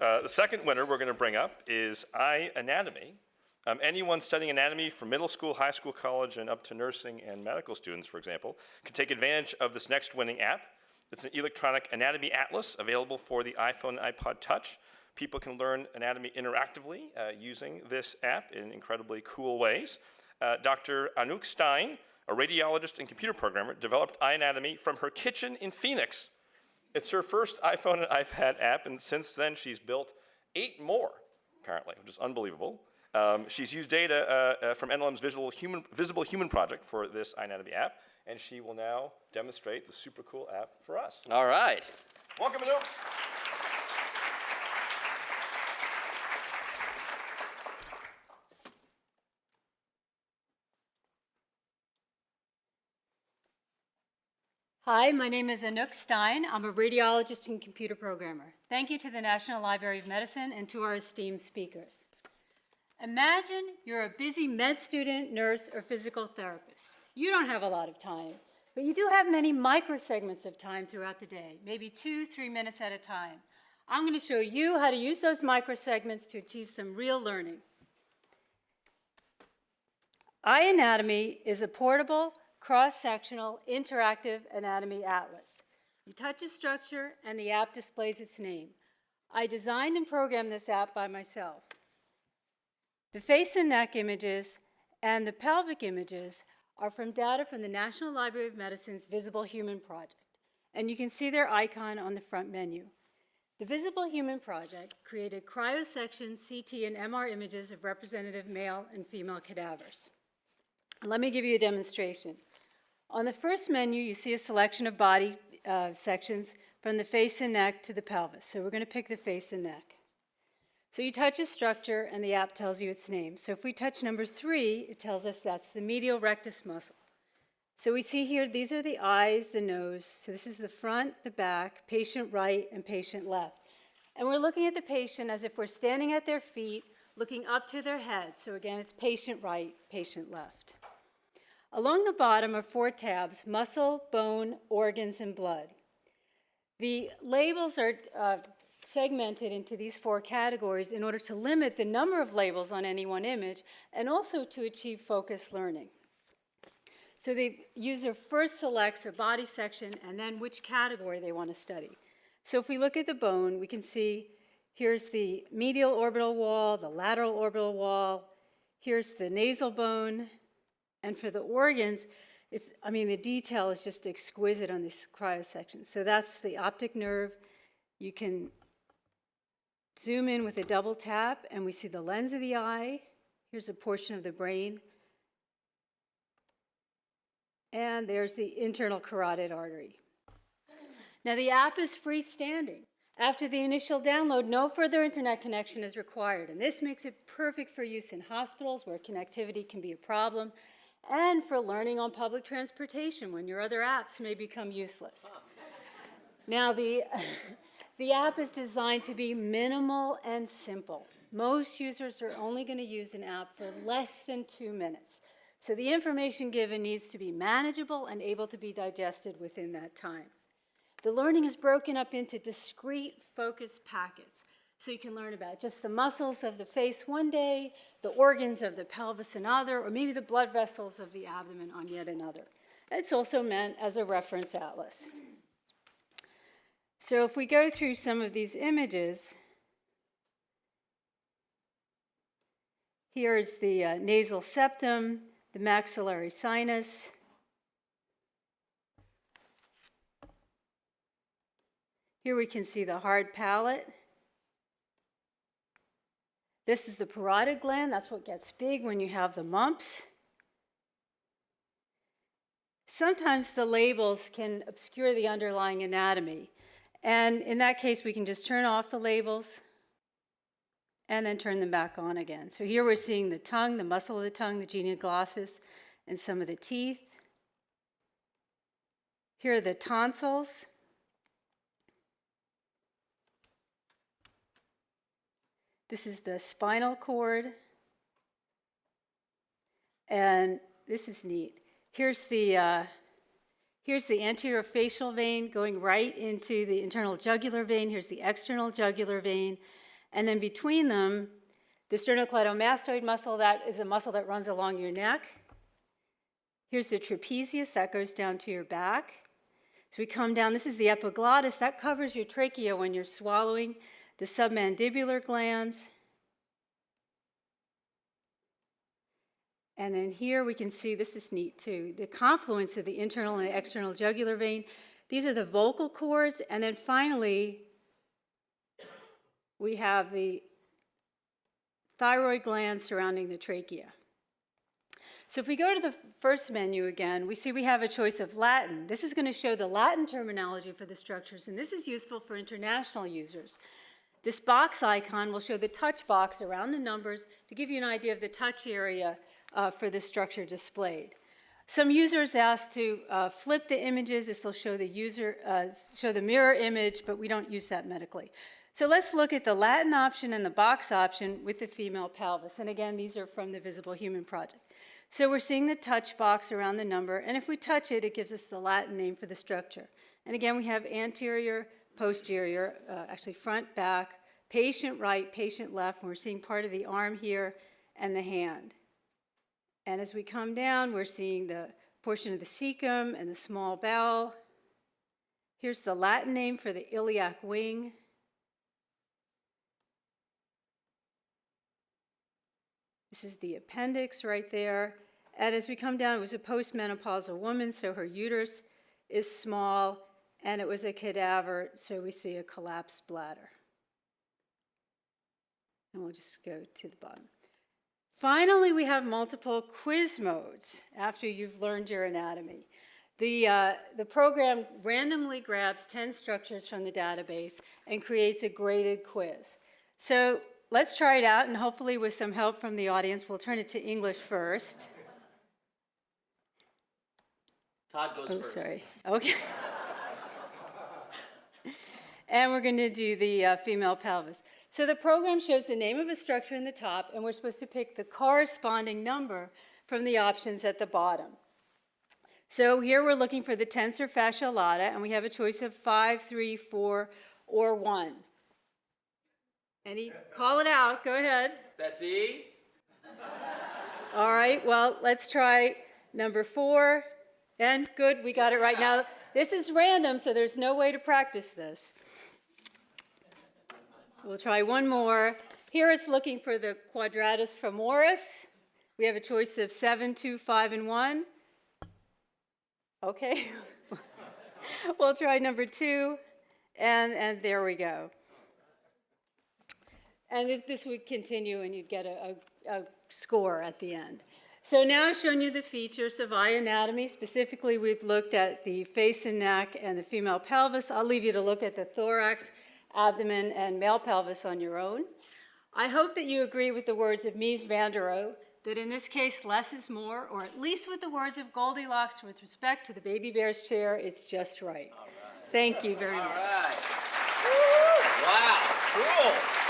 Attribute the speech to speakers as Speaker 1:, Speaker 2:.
Speaker 1: The second winner we're going to bring up is iAnatomy. Anyone studying anatomy from middle school, high school, college, and up to nursing and medical students, for example, can take advantage of this next winning app. It's an electronic anatomy atlas available for the iPhone and iPod Touch. People can learn anatomy interactively using this app in incredibly cool ways. Dr. Anouk Stein, a radiologist and computer programmer, developed iAnatomy from her kitchen in Phoenix. It's her first iPhone and iPad app, and since then she's built 8 more, apparently, which is unbelievable. She's used data from NLM's Visible Human project for this iAnatomy app, and she will now demonstrate the super cool app for us.
Speaker 2: All right.
Speaker 1: Welcome, Anouk.
Speaker 3: Hi, my name is Anouk Stein. I'm a radiologist and computer programmer. Thank you to the National Library of Medicine and to our esteemed speakers. Imagine you're a busy med student, nurse, or physical therapist. You don't have a lot of time, but you do have many microsegments of time throughout the day, maybe 2-3 minutes at a time. I'm going to show you how to use those microsegments to achieve some real learning. iAnatomy is a portable, cross-sectional, interactive anatomy atlas. You touch a structure and the app displays its name. I designed and programmed this app by myself. The face and neck images and the pelvic images are from data from the National Library of Medicine's Visible Human project, and you can see their icon on the front menu. The Visible Human project created cryosection, CT, and MR images of representative male and female cadavers. Let me give you a demonstration. On the first menu, you see a selection of body sections from the face and neck to the pelvis. So we're going to pick the face and neck. So you touch a structure, and the app tells you its name. So if we touch number 3, it tells us that's the medial rectus muscle. So we see here, these are the eyes, the nose. So this is the front, the back, patient right, and patient left. And we're looking at the patient as if we're standing at their feet, looking up to their head. So again, it's patient right, patient left. Along the bottom are 4 tabs: muscle, bone, organs, and blood. The labels are segmented into these 4 categories in order to limit the number of labels on any one image and also to achieve focused learning. So the user first selects a body section and then which category they want to study. So if we look at the bone, we can see here's the medial orbital wall, the lateral orbital wall, here's the nasal bone. And for the organs, the detail is just exquisite on this cryosection. So that's the optic nerve. You can zoom in with a double tap, and we see the lens of the eye. Here's a portion of the brain. And there's the internal carotid artery. Now, the app is freestanding. After the initial download, no further internet connection is required. And this makes it perfect for use in hospitals where connectivity can be a problem, and for learning on public transportation when your other apps may become useless. Now, the app is designed to be minimal and simple. Most users are only going to use an app for less than 2 minutes. So the information given needs to be manageable and able to be digested within that time. The learning is broken up into discrete focused packets. So you can learn about just the muscles of the face one day, the organs of the pelvis another, or maybe the blood vessels of the abdomen on yet another. It's also meant as a reference atlas. So if we go through some of these images, here's the nasal septum, the maxillary sinus. Here we can see the hard palate. This is the parotid gland. That's what gets big when you have the mumps. Sometimes the labels can obscure the underlying anatomy. And in that case, we can just turn off the labels and then turn them back on again. So here we're seeing the tongue, the muscle of the tongue, the genioglossus, and some of the teeth. Here are the tonsils. This is the spinal cord. And this is neat. Here's the anterior facial vein going right into the internal jugular vein. Here's the external jugular vein. And then between them, the sternocleidomastoid muscle, that is a muscle that runs along your neck. Here's the trapezius, that goes down to your back. So we come down, this is the epiglottis, that covers your trachea when you're swallowing, the submandibular glands. And then here we can see, this is neat too, the confluence of the internal and external jugular vein. These are the vocal cords, and then finally, we have the thyroid glands surrounding the trachea. So if we go to the first menu again, we see we have a choice of Latin. This is going to show the Latin terminology for the structures, and this is useful for international users. This box icon will show the touch box around the numbers to give you an idea of the touch area for the structure displayed. Some users asked to flip the images. This will show the mirror image, but we don't use that medically. So let's look at the Latin option and the box option with the female pelvis. And again, these are from the Visible Human Project. So we're seeing the touch box around the number, and if we touch it, it gives us the Latin name for the structure. And again, we have anterior, posterior, actually front, back, patient right, patient left, and we're seeing part of the arm here and the hand. And as we come down, we're seeing the portion of the cecum and the small bowel. Here's the Latin name for the iliac wing. This is the appendix right there. And as we come down, it was a postmenopausal woman, so her uterus is small, and it was a cadaver, so we see a collapsed bladder. And we'll just go to the bottom. Finally, we have multiple quiz modes after you've learned your anatomy. The program randomly grabs 10 structures from the database and creates a graded quiz. So let's try it out, and hopefully with some help from the audience, we'll turn it to English first.
Speaker 2: Todd goes first.
Speaker 3: Sorry. Okay. And we're going to do the female pelvis. So the program shows the name of a structure in the top, and we're supposed to pick the corresponding number from the options at the bottom. So here we're looking for the tensor fascia lata, and we have a choice of 5, 3, 4, or 1. Call it out. Go ahead.
Speaker 2: Betsy?
Speaker 3: All right. Well, let's try number 4. And good, we got it right now. This is random, so there's no way to practice this. We'll try one more. Here it's looking for the quadratus femoris. We have a choice of 7, 2, 5, and 1. Okay. We'll try number 2, and there we go. And if this would continue, and you'd get a score at the end. So now I've shown you the features of iAnatomy. Specifically, we've looked at the face and neck and the female pelvis. I'll leave you to look at the thorax, abdomen, and male pelvis on your own. I hope that you agree with the words of Mies van der Rohe, that in this case, less is more, or at least with the words of Goldilocks with respect to the baby bear's chair, it's just right. All right. Thank you very much.
Speaker 2: All right. Wow, cool.